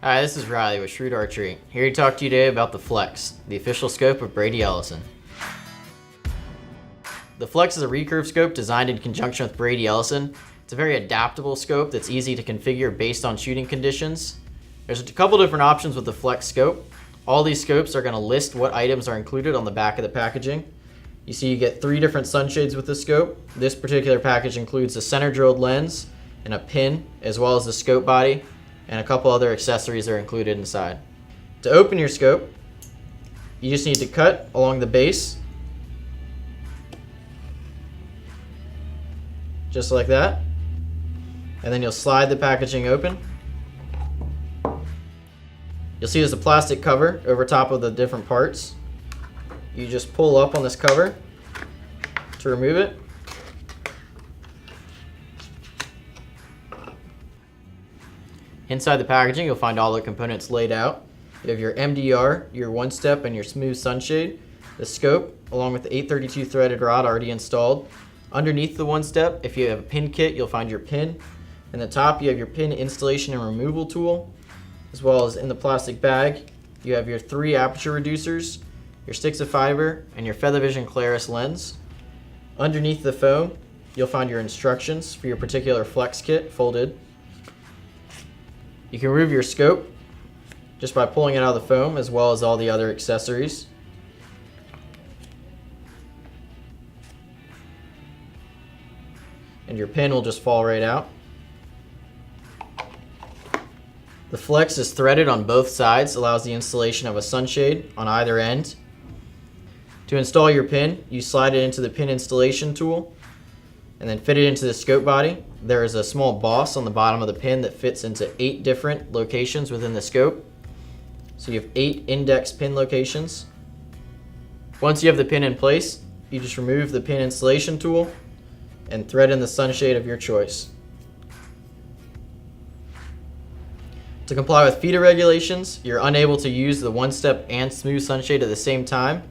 Hi, this is Riley with Shrewd Archery, here to talk to you today about the Flex, the official scope of Brady Ellison. The Flex is a recurve scope designed in conjunction with Brady Ellison. It's a very adaptable scope that's easy to configure based on shooting conditions. There's a couple different options with the Flex scope. All these scopes are going to list what items are included on the back of the packaging. You see you get 3 different sunshades with the scope. This particular package includes a center drilled lens and a pin, as well as the scope body, and a couple other accessories are included inside. To open your scope, you just need to cut along the base, just like that, and then you'll slide the packaging open. You'll see there's a plastic cover over top of the different parts. You just pull up on this cover to remove it. Inside the packaging, you'll find all the components laid out. You have your MDR, your one-step, and your smooth sunshade, the scope, along with the 832 threaded rod already installed. Underneath the one-step, if you have a pin kit, you'll find your pin. In the top, you have your pin installation and removal tool, as well as in the plastic bag, you have your 3 aperture reducers, your sticks of fiber, and your Feather Vision Claris lens. Underneath the foam, you'll find your instructions for your particular Flex kit folded. You can remove your scope just by pulling it out of the foam, as well as all the other accessories. And your pin will just fall right out. The Flex is threaded on both sides, allows the installation of a sunshade on either end. To install your pin, you slide it into the pin installation tool and then fit it into the scope body. There is a small boss on the bottom of the pin that fits into 8 different locations within the scope. So you have 8 index pin locations. Once you have the pin in place, you just remove the pin installation tool and thread in the sunshade of your choice. To comply with feeder regulations, you're unable to use the one-step and smooth sunshade at the same time.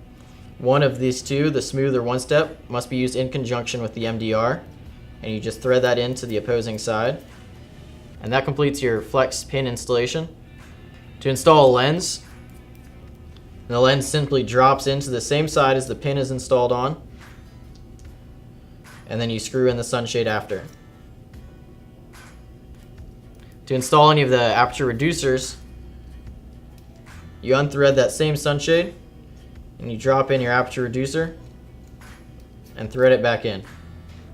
One of these two, the smooth or one-step, must be used in conjunction with the MDR, and you just thread that into the opposing side. And that completes your Flex pin installation. To install a lens, the lens simply drops into the same side as the pin is installed on, and then you screw in the sunshade after. To install any of the aperture reducers, you unthread that same sunshade and you drop in your aperture reducer and thread it back in.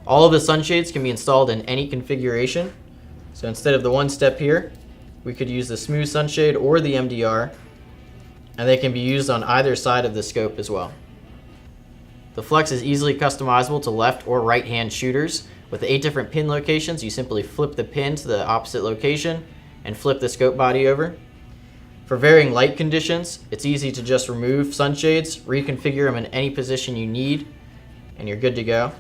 All of the sunshades can be installed in any configuration. So instead of the one step here, we could use the smooth sunshade or the MDR, and they can be used on either side of the scope as well. The Flex is easily customizable to left or right hand shooters. With the 8 different pin locations, you simply flip the pin to the opposite location and flip the scope body over. For varying light conditions, it's easy to just remove sunshades, reconfigure them in any position you need, and you're good to go.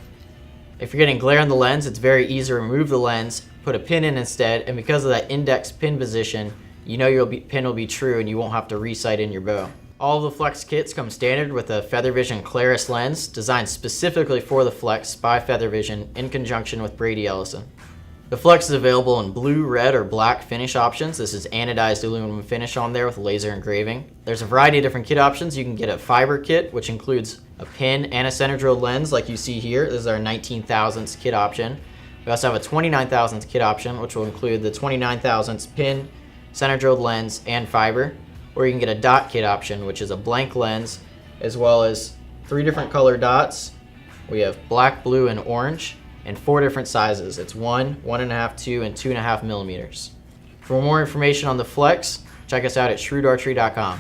If you're getting glare on the lens, it's very easy to remove the lens, put a pin in instead, and because of that index pin position, you know your pin will be true and you won't have to re-sight in your bow. All of the Flex kits come standard with a Feather Vision Claris lens designed specifically for the Flex by Feather Vision in conjunction with Brady Ellison. The Flex is available in blue, red, or black finish options. This is anodized aluminum finish on there with laser engraving. There's a variety of different kit options. You can get a fiber kit, which includes a pin and a center drilled lens like you see here. This is our 19 thousandths kit option. We also have a 29 thousandths kit option, which will include the 29 thousandths pin, center drilled lens, and fiber. Or you can get a dot kit option, which is a blank lens, as well as 3 different color dots. We have black, blue, and orange, and 4 different sizes. It's 1, 1.5, 2, and 2.5 millimeters. For more information on the Flex, check us out at shrewdarchery.com.